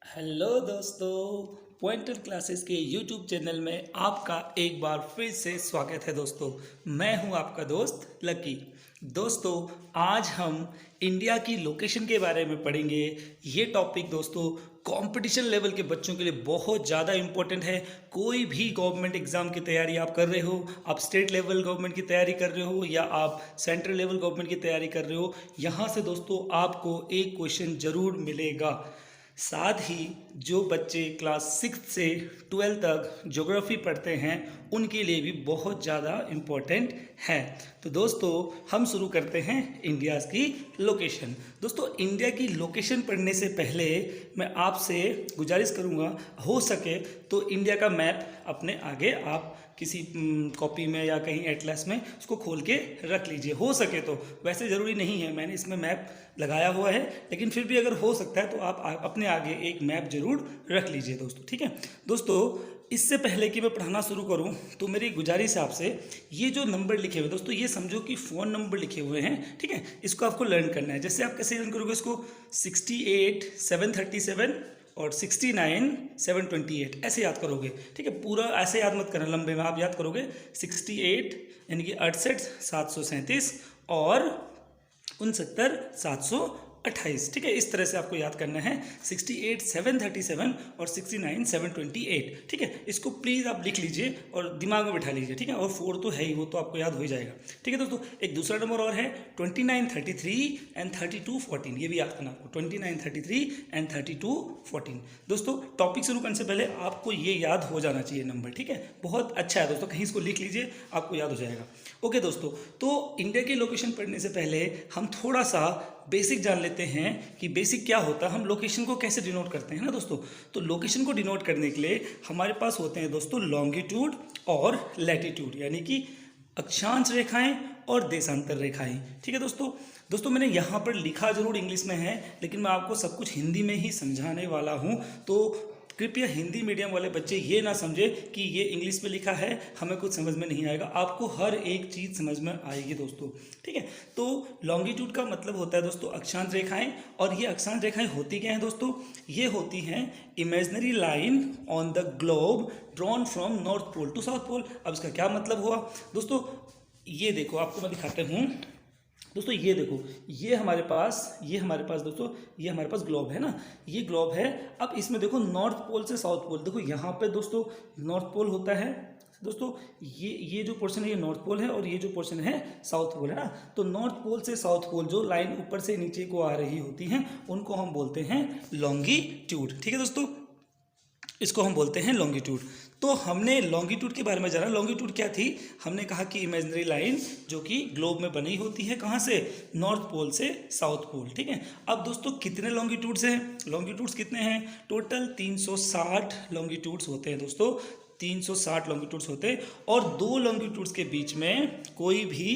Hello दोस्तों, pointer classes के YouTube channel में आपका एक बार फिर से स्वागत है। दोस्तों, मैं हूं आपका दोस्त लकी। दोस्तों, आज हम इंडिया की लोकेशन के बारे में पढ़ेंगे। ये टॉपिक दोस्तों कंपटीशन लेवल के बच्चों के लिए बहुत ज़्यादा इम्पोर्टेंट है। कोई भी गवर्नमेंट एग्जाम की तैयारी आप कर रहे हो, आप स्टेट लेवल गवर्नमेंट की तैयारी कर रहे हो या आप सेंट्रल लेवल गवर्नमेंट की तैयारी कर रहे हो, यहाँ से दोस्तों आपको एक क्वेश्चन जरूर मिलेगा। साथ ही जो बच्चे क्लास 6 से 12 तक ज्योग्राफी पढ़ते हैं उनके लिए भी बहुत ज़्यादा इम्पोर्टेंट है। तो दोस्तों, हम शुरू करते हैं इंडिया की लोकेशन। दोस्तों, इंडिया की लोकेशन पढ़ने से पहले मैं आपसे गुजारिश करूंगा, हो सके तो इंडिया का मैप अपने आगे आप किसी कॉपी में या कहीं एटलस में उसको खोल के रख लीजिए, हो सके तो। वैसे ज़रूरी नहीं है, मैंने इसमें मैप लगाया हुआ है, लेकिन फिर भी अगर हो सकता है तो आप अपने आगे एक मैप जरूर रख लीजिए दोस्तों, ठीक है। दोस्तों, इससे पहले कि मैं पढ़ाना शुरू करूं तो मेरी गुजारिश है आपसे, ये जो नंबर लिखे हुए दोस्तों, ये समझो कि फ़ोन नंबर लिखे हुए हैं, ठीक है। इसको आपको लर्न करना है। जैसे आप कैसे लर्न करोगे इसको, 68 737 और 69 728 ऐसे याद करोगे, ठीक है। पूरा ऐसे याद मत करना लंबे में, आप याद करोगे 68 यानी कि 68 737 और 69 728, ठीक है। इस तरह से आपको याद करना है, 68 737 और 69 728, ठीक है। इसको प्लीज़ आप लिख लीजिए और दिमाग में बिठा लीजिए, ठीक है। और 4 तो है ही, वो तो आपको याद हो ही जाएगा, ठीक है। दोस्तों, एक दूसरा नंबर और है 29 33 एंड 32 14, ये भी याद करना आपको, 29 33 एंड 32 14। दोस्तों, टॉपिक शुरू करने से पहले आपको ये याद हो जाना चाहिए नंबर, ठीक है। बहुत अच्छा है दोस्तों, कहीं इसको लिख लीजिए, आपको याद हो जाएगा। ओके दोस्तों, तो इंडिया की लोकेशन पढ़ने से पहले हम थोड़ा सा बेसिक जान लेते हैं कि बेसिक क्या होता है, हम लोकेशन को कैसे डिनोट करते हैं ना दोस्तों। तो लोकेशन को डिनोट करने के लिए हमारे पास होते हैं दोस्तों लॉन्गिट्यूड और लैटिट्यूड, यानी कि अक्षांश रेखाएं और देशांतर रेखाएं, ठीक है दोस्तों। दोस्तों, मैंने यहाँ पर लिखा जरूर इंग्लिश में है, लेकिन मैं आपको सब कुछ हिंदी में ही समझाने वाला हूँ। तो कृपया हिंदी मीडियम वाले बच्चे ये ना समझे कि ये इंग्लिश में लिखा है, हमें कुछ समझ में नहीं आएगा। आपको हर एक चीज़ समझ में आएगी दोस्तों, ठीक है। तो लॉन्गिट्यूड का मतलब होता है दोस्तों अक्षांश रेखाएं, और ये अक्षांश रेखाएं होती क्या हैं दोस्तों, ये होती हैं imaginary line on the globe drawn from north pole to south pole. अब इसका क्या मतलब हुआ दोस्तों, ये देखो, आपको मैं दिखाते हूँ दोस्तों। ये देखो, ये हमारे पास दोस्तों, ये हमारे पास ग्लोब है ना, ये ग्लोब है। अब इसमें देखो नॉर्थ पोल से साउथ पोल, देखो यहाँ पे दोस्तों नॉर्थ पोल होता है दोस्तों, ये जो पोर्शन है ये नॉर्थ पोल है, और ये जो पोर्शन है साउथ पोल है ना। तो नॉर्थ पोल से साउथ पोल जो लाइन ऊपर से नीचे को आ रही होती हैं उनको हम बोलते हैं लॉन्गिट्यूड, ठीक है दोस्तों, इसको हम बोलते हैं लॉन्गिट्यूड। तो हमने लॉन्गिट्यूड के बारे में जाना। लॉन्गिट्यूड क्या थी, हमने कहा कि इमेजिनरी लाइन जो कि ग्लोब में बनी होती है, कहाँ से, नॉर्थ पोल से साउथ पोल, ठीक है। अब दोस्तों, कितने लॉन्गिट्यूड्स हैं, लॉन्गिट्यूड्स कितने हैं, टोटल 360 लॉन्गिट्यूड्स होते हैं दोस्तों, 360 लॉन्गिट्यूड्स होते हैं। और दो लॉन्गिट्यूड्स के बीच में कोई भी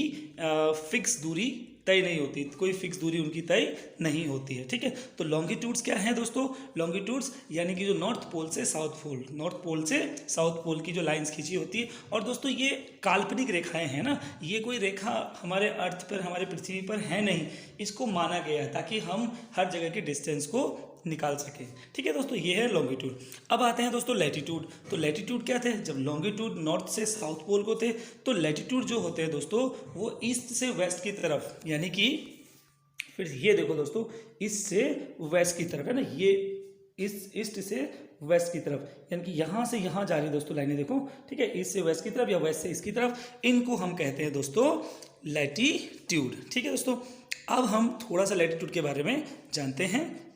फिक्स दूरी तय नहीं होती, कोई फिक्स दूरी उनकी तय नहीं होती है, ठीक है। तो लॉन्गिट्यूड्स क्या हैं दोस्तों, लॉन्गिट्यूड्स यानी कि जो नॉर्थ पोल से साउथ पोल, नॉर्थ पोल से साउथ पोल की जो लाइंस खींची होती है। और दोस्तों, ये काल्पनिक रेखाएं हैं ना, ये कोई रेखा हमारे अर्थ पर, हमारे पृथ्वी पर है नहीं, इसको माना गया है ताकि हम हर जगह के डिस्टेंस को निकाल सके, ठीक है दोस्तों। ये है लॉन्गिट्यूड। अब आते हैं दोस्तों लैटिट्यूड। तो लैटिट्यूड क्या थे, जब लॉन्गिट्यूड नॉर्थ से साउथ पोल को थे, तो लैटिट्यूड जो होते हैं दोस्तों वो ईस्ट से वेस्ट की तरफ, यानी कि फिर ये देखो दोस्तों, ईस्ट से वेस्ट की तरफ है ना, ये ईस्ट से वेस्ट की तरफ, यानी कि यहाँ से यहाँ जा रही है दोस्तों लाइनें, देखो, ठीक है, ईस्ट से वेस्ट की तरफ या वेस्ट से ईस्ट की तरफ, इनको हम कहते हैं दोस्तों लैटिट्यूड, ठीक है दोस्तों। अब हम थोड़ा सा लैटिट्यूड के बारे में जानते हैं।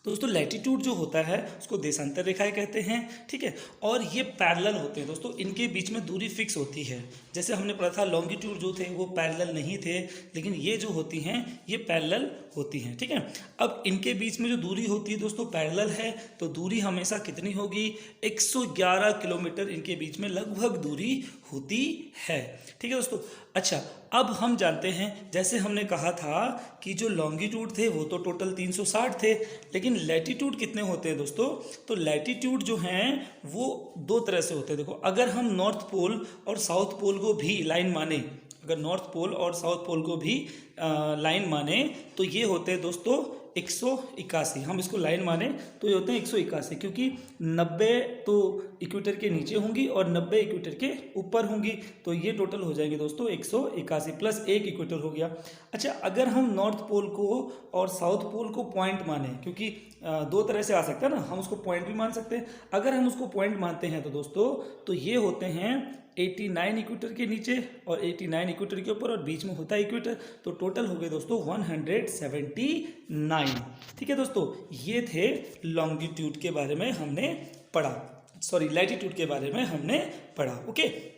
दोस्तों, लैटिट्यूड जो होता है उसको देशांतर रेखाएं कहते हैं, ठीक है। और ये पैरेलल होते हैं दोस्तों, इनके बीच में दूरी फिक्स होती है। जैसे हमने पढ़ा था लॉन्गिट्यूड जो थे वो पैरेलल नहीं थे, लेकिन ये जो होती हैं ये पैरेलल होती हैं, ठीक है। अब इनके बीच में जो दूरी होती है दोस्तों पैरेलल है, तो दूरी हमेशा कितनी होगी, 111 किलोमीटर इनके बीच में लगभग दूरी होती है, ठीक है दोस्तों। अच्छा, अब हम जानते हैं, जैसे हमने कहा था कि जो लॉन्गिट्यूड थे वो तो टोटल 360 थे, लेकिन लैटिट्यूड कितने होते हैं दोस्तों, तो लैटिट्यूड जो हैं वो दो तरह से होते हैं। देखो, अगर हम नॉर्थ पोल और साउथ पोल को भी लाइन माने, अगर नॉर्थ पोल और साउथ पोल को भी लाइन माने, तो ये होते हैं दोस्तों 181, हम इसको लाइन माने तो ये होते हैं 181, क्योंकि 90 तो इक्वेटर के नीचे होंगी और 90 इक्वेटर के ऊपर होंगी, तो ये टोटल हो जाएंगे दोस्तों 181 प्लस 1 इक्वेटर हो गया। अच्छा, अगर हम नॉर्थ पोल को और साउथ पोल को पॉइंट माने, क्योंकि दो तरह से आ सकता है ना, हम उसको पॉइंट भी मान सकते हैं। अगर हम उसको पॉइंट मानते हैं तो दोस्तों तो ये होते हैं 89 इक्वेटर के नीचे और 89 इक्वेटर के ऊपर और बीच में होता है इक्वेटर, तो टोटल हो गए दोस्तों 179। ठीक है दोस्तों, ये थे लॉन्गिट्यूड के बारे में हमने पढ़ा, सॉरी लैटिट्यूड के बारे में हमने पढ़ा। ओके,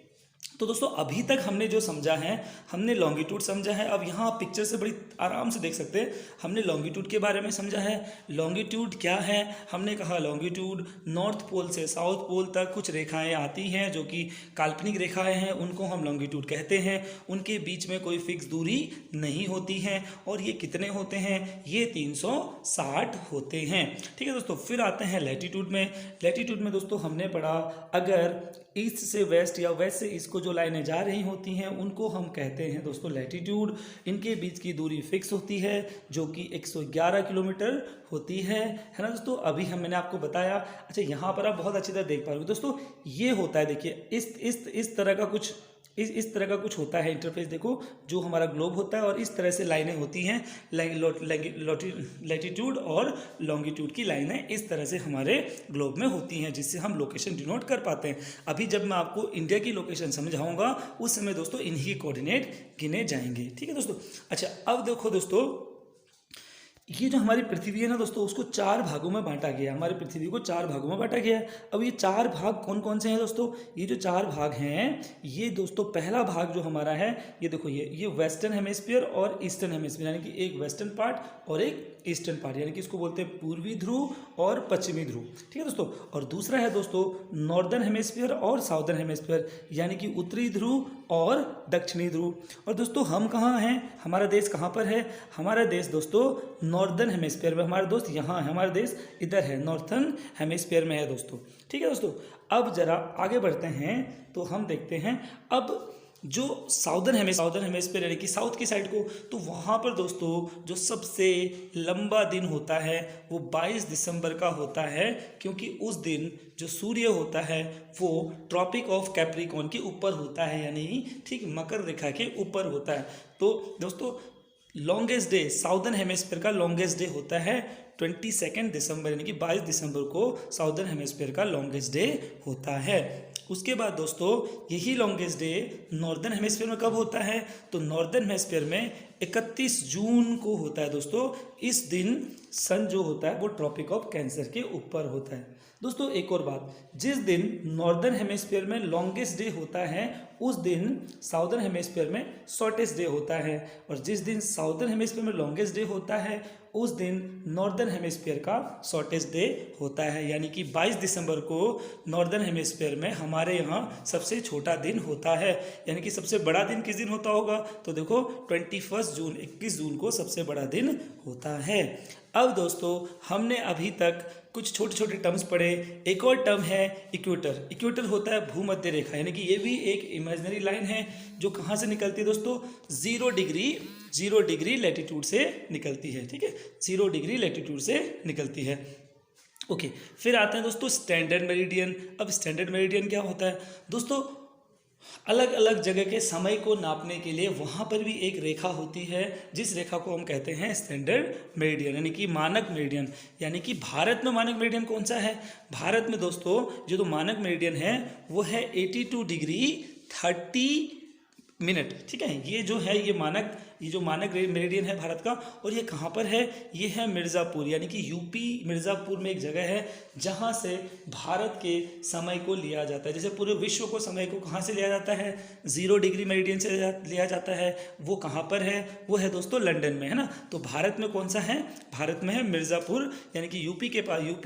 तो दोस्तों अभी तक हमने जो समझा है, हमने लॉन्गिट्यूड समझा है। अब यहाँ आप पिक्चर से बड़ी आराम से देख सकते हैं, हमने लॉन्गिट्यूड के बारे में समझा है। लॉन्गिट्यूड क्या है, हमने कहा लॉन्गिट्यूड नॉर्थ पोल से साउथ पोल तक कुछ रेखाएं आती हैं जो कि काल्पनिक रेखाएं हैं, उनको हम लॉन्गिट्यूड कहते हैं। उनके बीच में कोई फिक्स दूरी नहीं होती है और ये कितने होते हैं, ये 360 होते हैं। ठीक है दोस्तों, फिर आते हैं लैटिट्यूड में। लैटिट्यूड में दोस्तों हमने पढ़ा, अगर ईस्ट से वेस्ट या वेस्ट से ईस्ट को जो लाइनें जा रही होती हैं उनको हम कहते हैं दोस्तों लैटिट्यूड। इनके बीच की दूरी फिक्स होती है जो कि 111 किलोमीटर होती है ना दोस्तों। अभी मैंने आपको बताया। अच्छा, यहाँ पर आप बहुत अच्छी तरह देख पा रहे हो दोस्तों, ये होता है, देखिए इस तरह का कुछ इस तरह का कुछ होता है इंटरफेस। देखो, जो हमारा ग्लोब होता है और इस तरह से लाइनें होती हैं, लैटिट्यूड और लॉन्गिट्यूड की लाइनें इस तरह से हमारे ग्लोब में होती हैं, जिससे हम लोकेशन डिनोट कर पाते हैं। अभी जब मैं आपको इंडिया की लोकेशन समझाऊंगा उस समय दोस्तों इन्हीं के कोऑर्डिनेट गिने जाएंगे। ठीक है दोस्तों। अच्छा, अब देखो दोस्तों, ये जो हमारी पृथ्वी है ना दोस्तों, उसको 4 भागों में बांटा गया। हमारी पृथ्वी को 4 भागों में बांटा गया है। अब ये 4 भाग कौन कौन से हैं दोस्तों, ये जो 4 भाग हैं, ये दोस्तों पहला भाग जो हमारा है, ये देखो, ये वेस्टर्न हेमिस्फीयर और ईस्टर्न हेमिस्फीयर, यानी कि एक वेस्टर्न पार्ट और एक ईस्टर्न पार्ट, यानी कि इसको बोलते हैं पूर्वी ध्रुव और पश्चिमी ध्रुव। ठीक है दोस्तों। और दूसरा है दोस्तों नॉर्दर्न हेमिस्फीयर और साउदर्न हेमिस्फीयर, यानी कि उत्तरी ध्रुव और दक्षिणी ध्रुव। और दोस्तों हम कहाँ हैं, हमारा देश कहाँ पर है, हमारा देश दोस्तों नॉर्दर्न हेमिस्फीयर में, हमारा दोस्त यहाँ है, हमारा देश इधर है, नॉर्थर्न हेमिस्फीयर में है दोस्तों। ठीक है दोस्तों। अब जरा आगे बढ़ते हैं तो हम देखते हैं अब जो साउदर्न हेमिस्फीयर यानी कि साउथ की साइड को, तो वहाँ पर दोस्तों जो सबसे लंबा दिन होता है वो 22 दिसंबर का होता है, क्योंकि उस दिन जो सूर्य होता है वो ट्रॉपिक ऑफ कैप्रिकॉर्न के ऊपर होता है, यानी ठीक मकर रेखा के ऊपर होता है। तो दोस्तों लॉन्गेस्ट डे साउदर्न हेमिस्फीयर का लॉन्गेस्ट डे होता है 22 दिसंबर, यानी कि 22 दिसंबर को साउदर्न हेमिस्फीयर का लॉन्गेस्ट डे होता है। उसके बाद दोस्तों यही लॉन्गेस्ट डे नॉर्दर्न हेमिस्फीयर में कब होता है, तो नॉर्दर्न हेमिस्फीयर में 31 जून को होता है दोस्तों। इस दिन सन जो होता है वो ट्रॉपिक ऑफ कैंसर के ऊपर होता है। दोस्तों एक और बात, जिस दिन नॉर्दर्न हेमिस्फीयर में लॉन्गेस्ट डे होता है उस दिन साउदर्न हेमिस्फीयर में शॉर्टेस्ट डे होता है, और जिस दिन साउदर्न हेमिस्फीयर में लॉन्गेस्ट डे होता है उस दिन नॉर्दर्न हेमिस्फीयर का शॉर्टेस्ट डे होता है, यानी कि 22 दिसंबर को नॉर्दर्न हेमिस्फीयर में हमारे यहाँ सबसे छोटा दिन होता है। यानी कि सबसे बड़ा दिन किस दिन होता होगा, तो देखो 21 जून को सबसे बड़ा दिन होता है। अब दोस्तों हमने अभी तक कुछ छोटे छोटे टर्म्स पढ़े। एक और टर्म है इक्वेटर। इक्वेटर होता है भूमध्य रेखा, यानी कि ये भी एक इमेजिनरी लाइन है जो कहाँ से निकलती है दोस्तों, 0 डिग्री लैटिट्यूड से निकलती है। ठीक है, 0 डिग्री लैटिट्यूड से निकलती है। ओके, फिर आते हैं दोस्तों स्टैंडर्ड मेरिडियन। अब स्टैंडर्ड मेरिडियन क्या होता है दोस्तों, अलग अलग जगह के समय को नापने के लिए वहाँ पर भी एक रेखा होती है, जिस रेखा को हम कहते हैं स्टैंडर्ड मेरिडियन, यानी कि मानक मेरिडियन। यानी कि भारत में मानक मेरिडियन कौन सा है, भारत में दोस्तों जो मानक मेरिडियन है वो है 82 डिग्री 30 मिनट। ठीक है, ये जो मानक मेरिडियन है भारत का, और ये कहाँ पर है, ये है मिर्ज़ापुर, यानी कि यूपी मिर्ज़ापुर में एक जगह है जहाँ से भारत के समय को लिया जाता है। जैसे पूरे विश्व को समय को कहाँ से लिया जाता है, 0 डिग्री मेरिडियन से लिया जाता है। वो कहाँ पर है, वो है दोस्तों लंदन में, है ना। तो भारत में कौन सा है, भारत में है मिर्ज़ापुर, यानी कि यूपी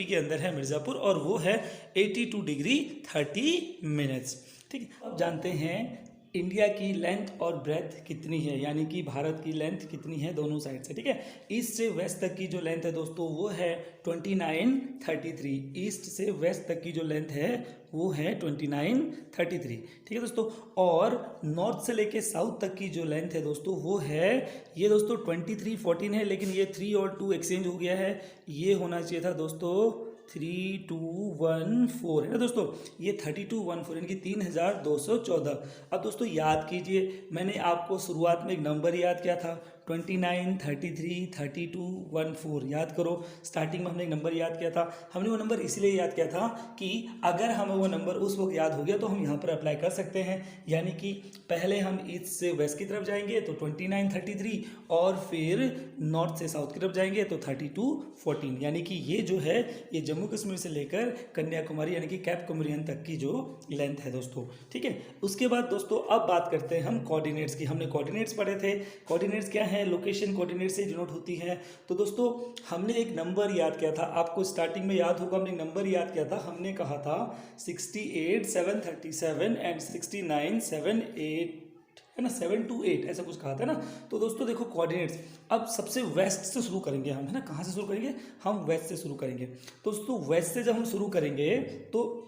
के अंदर है मिर्ज़ापुर, और वो है 82 डिग्री 30 मिनट्स। ठीक है, अब जानते हैं इंडिया की लेंथ और ब्रेथ कितनी है, यानी कि भारत की लेंथ कितनी है दोनों साइड से, ठीक है। ईस्ट से वेस्ट तक की जो लेंथ है दोस्तों वो है 2933। ईस्ट से वेस्ट तक की जो लेंथ है वो है 2933, ठीक है दोस्तों। और नॉर्थ से लेके साउथ तक की जो लेंथ है दोस्तों वो है ये दोस्तों 2314 है, लेकिन ये 3 और 2 एक्सचेंज हो गया है, ये होना चाहिए था दोस्तों 3214, है ना दोस्तों। ये 3214 यानी कि 3214। अब दोस्तों याद कीजिए, मैंने आपको शुरुआत में एक नंबर याद किया था 29, 33, 3214, याद करो। स्टार्टिंग में हमने एक नंबर याद किया था, हमने वो नंबर इसलिए याद किया था कि अगर हमें वो नंबर उस वक्त याद हो गया तो हम यहाँ पर अप्लाई कर सकते हैं। यानी कि पहले हम ईस्ट से वेस्ट की तरफ जाएंगे तो 29, 33, और फिर नॉर्थ से साउथ की तरफ जाएंगे तो 3214, यानी कि ये जो है ये जम्मू कश्मीर से लेकर कन्याकुमारी यानी कि कैप कॉमोरियन तक की जो लेंथ है दोस्तों, ठीक है। उसके बाद दोस्तों अब बात करते हैं हम कोऑर्डिनेट्स की। हमने कोऑर्डिनेट्स पढ़े थे। कोऑर्डिनेट्स क्या है, लोकेशन कोऑर्डिनेट से डिनोट होती है। तो दोस्तों हमने एक नंबर याद किया था, आपको स्टार्टिंग में याद होगा, हमने नंबर याद किया था, हमने कहा था 68,737 एंड 69,78, है ना, 728 ऐसा कुछ कहा था ना। तो दोस्तों देखो कोऑर्डिनेट्स, अब सबसे वेस्ट से शुरू करेंगे हम, है ना। कहाँ से शुरू करेंगे, हम वेस्ट से शुरू करेंगे। तो दोस्तों वेस्ट से जब हम शुरू करेंगे तो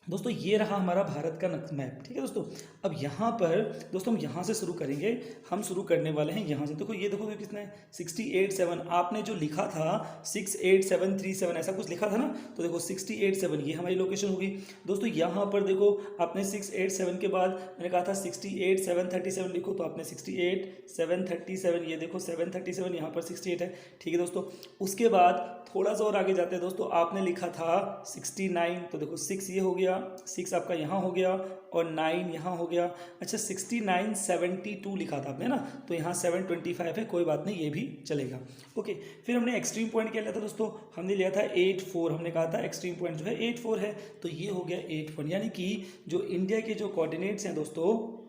दोस्तों ये रहा हमारा भारत का मैप, ठीक है दोस्तों। अब यहाँ पर दोस्तों हम यहाँ से शुरू करेंगे, हम शुरू करने वाले हैं यहाँ से। देखो ये देखो कितना है 687, आपने जो लिखा था 68737 ऐसा कुछ लिखा था ना, तो देखो 687 ये हमारी लोकेशन होगी दोस्तों। यहाँ पर देखो आपने 687 के बाद मैंने कहा था 68737 लिखो, तो आपने 68737, ये देखो 737, यहाँ पर 68 है, ठीक है दोस्तों। उसके बाद थोड़ा सा और आगे जाते हैं दोस्तों, आपने लिखा था 69, तो देखो 6 ये हो गया, 6 आपका यहाँ हो गया और 9 यहाँ हो गया। अच्छा 6972 लिखा था आपने ना, तो यहाँ 725 है, कोई बात नहीं ये भी चलेगा। ओके, फिर हमने एक्सट्रीम पॉइंट क्या लिया था दोस्तों, हमने लिया था 84, हमने कहा था एक्सट्रीम पॉइंट जो है 84 है, तो ये हो गया 81। यानी कि जो इंडिया के जो कोऑर्डिनेट्स हैं दोस्तों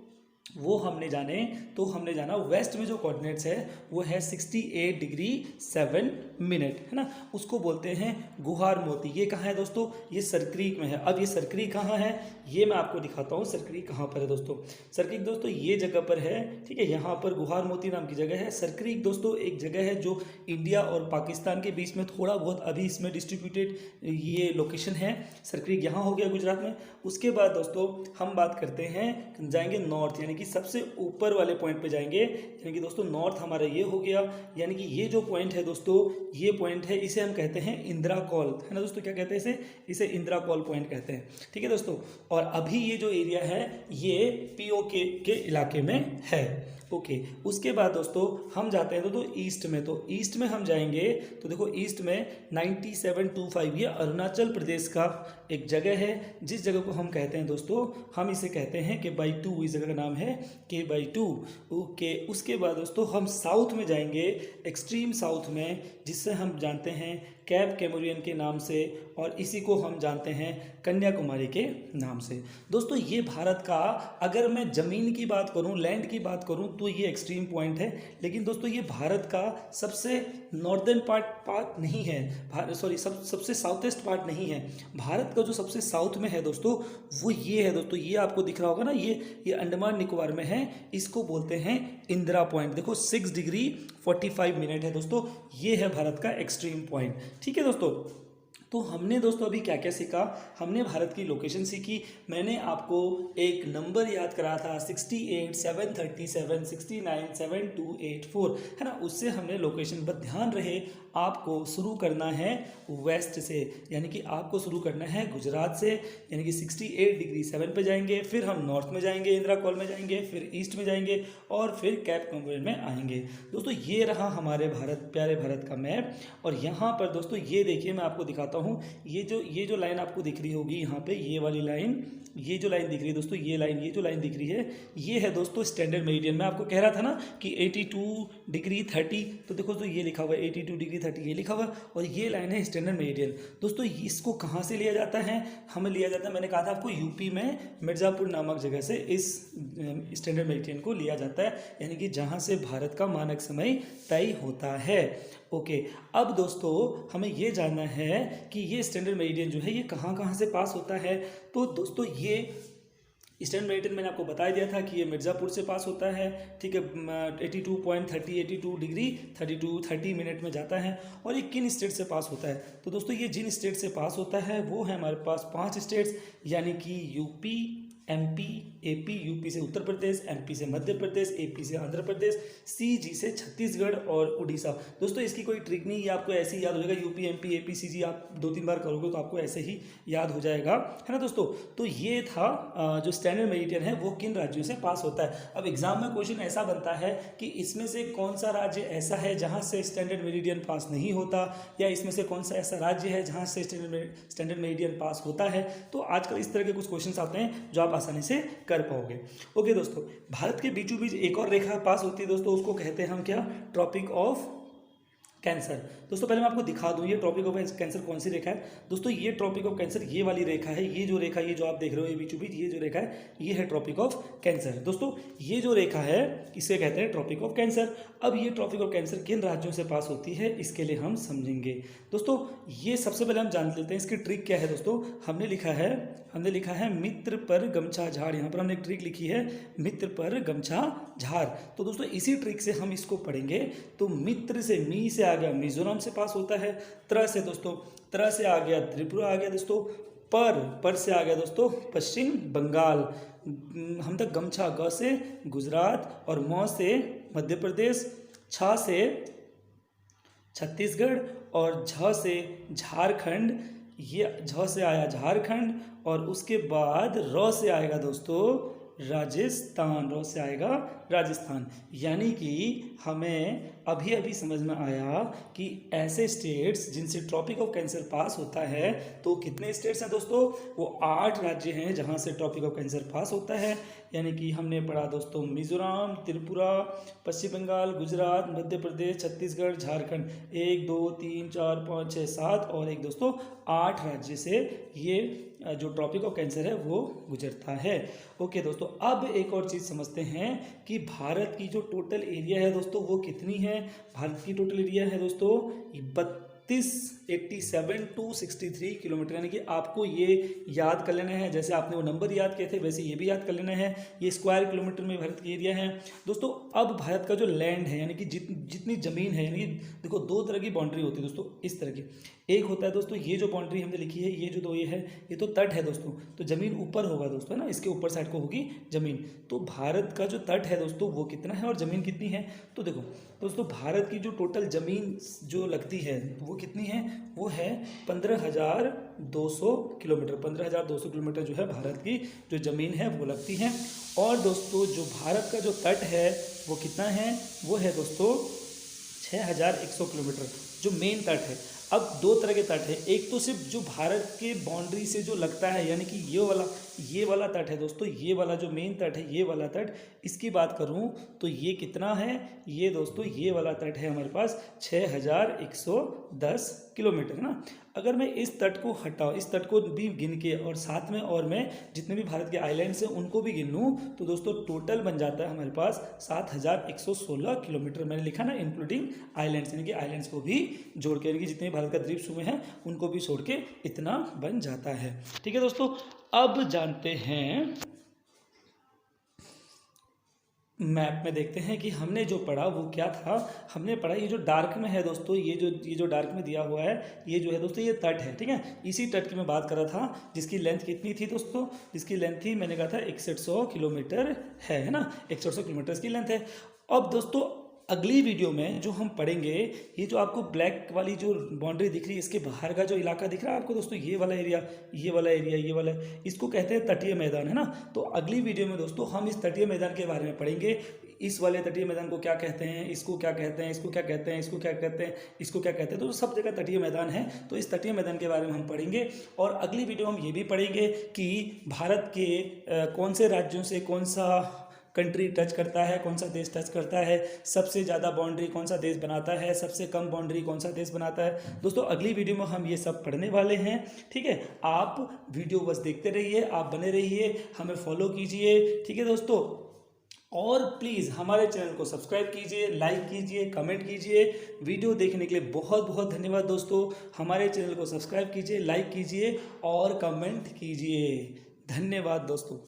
वो हमने जाने, तो हमने जाना वेस्ट में जो कोऑर्डिनेट्स है वो है 68 डिग्री 7 मिनट, है ना, उसको बोलते हैं गुहार मोती। ये कहाँ है दोस्तों, ये सरक्रीक में है। अब ये सरक्रीक कहाँ है ये मैं आपको दिखाता हूँ, सरक्रीक कहाँ पर है दोस्तों। सरक्रीक दोस्तों ये जगह पर है, ठीक है, यहाँ पर गुहार मोती नाम की जगह है। सरक्रीक दोस्तों एक जगह है जो इंडिया और पाकिस्तान के बीच में थोड़ा बहुत अभी इसमें डिस्ट्रीब्यूटेड ये लोकेशन है। सरक्रीक यहाँ हो गया गुजरात में। उसके बाद दोस्तों हम बात करते हैं, जाएंगे नॉर्थ, यानी कि सबसे ऊपर वाले पॉइंट पे जाएंगे, यानी कि दोस्तों नॉर्थ हमारा ये हो गया। यानी कि ये जो पॉइंट है दोस्तों, ये पॉइंट है, इसे हम कहते हैं इंदिरा कॉल, है ना दोस्तों। क्या कहते हैं इसे इंदिरा कॉल पॉइंट कहते हैं, ठीक है दोस्तों। और अभी ये जो एरिया है ये पीओके के इलाके में है। ओके, उसके बाद दोस्तों हम जाते हैं तो ईस्ट में, तो ईस्ट में हम जाएंगे तो देखो ईस्ट में 9725 ये अरुणाचल प्रदेश का एक जगह है, जिस जगह को हम कहते हैं दोस्तों, हम इसे कहते हैं K/2, इस जगह का नाम है K/2। ओके, उसके बाद दोस्तों हम साउथ में जाएंगे, एक्सट्रीम साउथ में, जिससे हम जानते हैं कैप कैमोरियन के नाम से, और इसी को हम जानते हैं कन्याकुमारी के नाम से। दोस्तों ये भारत का, अगर मैं ज़मीन की बात करूं, लैंड की बात करूं, तो ये एक्सट्रीम पॉइंट है, लेकिन दोस्तों ये भारत का सबसे नॉर्दर्न पार्ट नहीं है, सबसे साउथेस्ट पार्ट नहीं है। भारत का जो सबसे साउथ में है दोस्तों वो ये है दोस्तों, ये आपको दिख रहा होगा ना, ये अंडमान निकोबार में है, इसको बोलते हैं इंदिरा पॉइंट। देखो 6 डिग्री 45 मिनट है दोस्तों, ये है भारत का एक्सट्रीम पॉइंट, ठीक है दोस्तों। तो हमने दोस्तों अभी क्या क्या सीखा, हमने भारत की लोकेशन सीखी, मैंने आपको एक नंबर याद करा था 68,737, 69,7284, है ना, उससे हमने लोकेशन, पर ध्यान रहे आपको शुरू करना है वेस्ट से, यानी कि आपको शुरू करना है गुजरात से, यानी कि 68 डिग्री 7 पे जाएंगे, फिर हम नॉर्थ में जाएंगे, इंदिरा कॉल में जाएंगे, फिर ईस्ट में जाएंगे, और फिर कैप कॉमोरियन में आएंगे। दोस्तों ये रहा हमारे प्यारे भारत का मैप। और यहाँ पर दोस्तों ये देखिए, मैं आपको दिखाता हूँ, ये जो लाइन आपको दिख रही होगी यहाँ पे, ये वाली लाइन, ये जो लाइन दिख रही है दोस्तों, ये जो लाइन दिख रही है, ये है दोस्तों स्टैंडर्ड मेरिडियन। मैं आपको कह रहा था ना कि 82 डिग्री 30, तो देखो तो ये लिखा हुआ है 82 डिग्री 30, ये लिखा हुआ, और ये लाइन है स्टैंडर्ड मेरिडियन। दोस्तों इसको कहाँ से लिया जाता है, हमें लिया जाता है, मैंने कहा था आपको यूपी में मिर्ज़ापुर नामक जगह से इस स्टैंडर्ड मेरिडियन को लिया जाता है, यानी कि जहाँ से भारत का मानक समय तय होता है। ओके, अब दोस्तों हमें ये जानना है कि ये स्टैंडर्ड मेरिडियन जो है ये कहाँ कहाँ से पास होता है। तो दोस्तों ये ईस्टर्न मेडिटेरियन मैंने आपको बता दिया था कि ये मिर्ज़ापुर से पास होता है, ठीक है। 82 डिग्री 30 मिनट में जाता है। और ये किन स्टेट से पास होता है? तो दोस्तों ये जिन स्टेट से पास होता है वो है हमारे पास 5 स्टेट्स, यानी कि यूपी, एमपी, एपी, यूपी से उत्तर प्रदेश, एमपी से मध्य प्रदेश, एपी से आंध्र प्रदेश, सीजी से छत्तीसगढ़ और उड़ीसा। दोस्तों इसकी कोई ट्रिक नहीं, ये आपको ऐसे ही याद हो जाएगा। यूपी, एमपी, एपी, सीजी आप 2-3 बार करोगे तो आपको ऐसे ही याद हो जाएगा, है ना दोस्तों। तो ये था जो स्टैंडर्ड मेडिटेरियन है वो किन राज्यों से पास होता है। अब एग्जाम में क्वेश्चन ऐसा बनता है कि इसमें से कौन सा राज्य ऐसा है जहाँ से स्टैंडर्ड मेडिटेरियन पास नहीं होता, या इसमें से कौन सा ऐसा राज्य है जहाँ से स्टैंडर्ड मेडिटेरियन पास होता है। तो आजकल इस तरह के कुछ क्वेश्चन आते हैं जो आप आसानी से कर पाओगे। ओके दोस्तों, भारत के बीचों बीच एक और रेखा पास होती है दोस्तों, उसको कहते हैं हम क्या? Tropic of cancer. दोस्तों पहले मैं आपको दिखा दूं ये ट्रॉपिक ऑफ कैंसर कौन सी रेखा है। दोस्तों ये ट्रॉपिक ऑफ कैंसर ये वाली रेखा है, ये जो रेखा, ये जो आप देख रहे हो ये बीचों बीच ये जो रेखा है ये है ट्रॉपिक ऑफ कैंसर। दोस्तों ये जो रेखा है इसे कहते हैं ट्रॉपिक ऑफ कैंसर। अब ये ट्रॉपिक ऑफ कैंसर किन राज्यों से पास होती है इसके लिए हम समझेंगे। दोस्तों ये सबसे पहले हम जान लेते हैं इसकी ट्रिक क्या है। दोस्तों हमने लिखा है मित्र पर गमछा झाड़। यहाँ पर हमने एक ट्रिक लिखी है, मित्र पर गमछा झाड़। तो दोस्तों इसी ट्रिक से हम इसको पढ़ेंगे। तो मित्र से मी से आ गया मिजोरम से पास होता है, त्र से दोस्तों त्र से आ गया त्रिपुरा आ गया दोस्तों, पर से आ गया दोस्तों पश्चिम बंगाल, हम तक गमछा ग से गुजरात और म से मध्य प्रदेश, छ से छत्तीसगढ़ और झ से झारखंड। ये झ से आया झारखंड और उसके बाद र से आएगा दोस्तों राजस्थान, र से आएगा राजस्थान। यानी कि हमें अभी अभी समझ में आया कि ऐसे स्टेट्स जिनसे ट्रॉपिक ऑफ कैंसर पास होता है, तो कितने स्टेट्स हैं दोस्तों? वो 8 राज्य हैं जहां से ट्रॉपिक ऑफ कैंसर पास होता है। यानी कि हमने पढ़ा दोस्तों मिजोरम, त्रिपुरा, पश्चिम बंगाल, गुजरात, मध्य प्रदेश, छत्तीसगढ़, झारखंड। 1 2 3 4 5 6 7 और एक दोस्तों 8 राज्य से ये जो ट्रॉपिक ऑफ कैंसर है वो गुजरता है। ओके दोस्तों, अब एक और चीज़ समझते हैं कि भारत की जो टोटल एरिया है दोस्तों वो कितनी है। भारत की टोटल एरिया है दोस्तों 87 टू 63 किलोमीटर। यानी कि आपको ये याद कर लेना है, जैसे आपने वो नंबर याद किए थे वैसे ये भी याद कर लेना है। ये स्क्वायर किलोमीटर में भारत की एरिया है दोस्तों। अब भारत का जो लैंड है यानी कि जितनी ज़मीन है, यानी देखो 2 तरह की बाउंड्री होती है दोस्तों इस तरह की। एक होता है दोस्तों ये जो बाउंड्री हमने लिखी है, ये जो 2 ये है, ये तो तट है दोस्तों, तो ज़मीन ऊपर होगा दोस्तों, है ना, इसके ऊपर साइड को होगी ज़मीन। तो भारत का जो तट है दोस्तों वो कितना है और ज़मीन कितनी है? तो देखो दोस्तों भारत की जो टोटल ज़मीन जो लगती है वो कितनी है? वो है 15,200 किलोमीटर। 15,200 किलोमीटर जो है भारत की जो ज़मीन है वो लगती है। और दोस्तों जो भारत का जो तट है वो कितना है? वो है दोस्तों 6,100 किलोमीटर जो मेन तट है। अब 2 तरह के तट है, एक तो सिर्फ जो भारत के बाउंड्री से जो लगता है यानी कि ये वाला तट है दोस्तों, ये वाला जो मेन तट है ये वाला तट, इसकी बात करूं तो ये कितना है? ये दोस्तों ये वाला तट है हमारे पास 6,110 किलोमीटर, है ना। अगर मैं इस तट को हटाऊँ, इस तट को भी गिन के और साथ में और मैं जितने भी भारत के आइलैंड्स हैं उनको भी गिन लूँ तो दोस्तों टोटल बन जाता है हमारे पास 7,116 किलोमीटर। मैंने लिखा ना इंक्लूडिंग आइलैंड्स, यानी कि आइलैंड्स को भी जोड़ के, यानी कि जितने भारत का द्वीप समूह है उनको भी छोड़ के इतना बन जाता है। ठीक है दोस्तों, अब जानते हैं मैप में, देखते हैं कि हमने जो पढ़ा वो क्या था। हमने पढ़ा ये जो डार्क में है दोस्तों, ये जो डार्क में दिया हुआ है ये जो है दोस्तों ये तट है, ठीक है। इसी तट की मैं बात कर रहा था जिसकी लेंथ कितनी थी दोस्तों? जिसकी लेंथ थी मैंने कहा था 6100 किलोमीटर है ना, 6100 किलोमीटर इसकी लेंथ है। अब दोस्तों अगली वीडियो में जो हम पढ़ेंगे, ये जो आपको ब्लैक वाली जो बाउंड्री दिख रही है इसके बाहर का जो इलाका दिख रहा है आपको दोस्तों, ये वाला एरिया, इसको कहते हैं तटीय मैदान, है ना। तो अगली वीडियो में दोस्तों हम इस तटीय मैदान के बारे में पढ़ेंगे। इस वाले तटीय मैदान को क्या कहते हैं, इसको क्या कहते हैं, इसको क्या कहते हैं, इसको क्या कहते हैं, इसको क्या कहते हैं, तो सब जगह तटीय मैदान है। तो इस तटीय मैदान के बारे में हम पढ़ेंगे। और अगली वीडियो हम ये भी पढ़ेंगे कि भारत के कौन से राज्यों से कौन सा कंट्री टच करता है, कौन सा देश टच करता है, सबसे ज़्यादा बाउंड्री कौन सा देश बनाता है, सबसे कम बाउंड्री कौन सा देश बनाता है। दोस्तों अगली वीडियो में हम ये सब पढ़ने वाले हैं, ठीक है। आप वीडियो बस देखते रहिए, आप बने रहिए, हमें फॉलो कीजिए, ठीक है दोस्तों। और प्लीज़ हमारे चैनल को सब्सक्राइब कीजिए, लाइक कीजिए, कमेंट कीजिए। वीडियो देखने के लिए बहुत बहुत धन्यवाद दोस्तों। हमारे चैनल को सब्सक्राइब कीजिए, लाइक कीजिए और कमेंट कीजिए। धन्यवाद दोस्तों।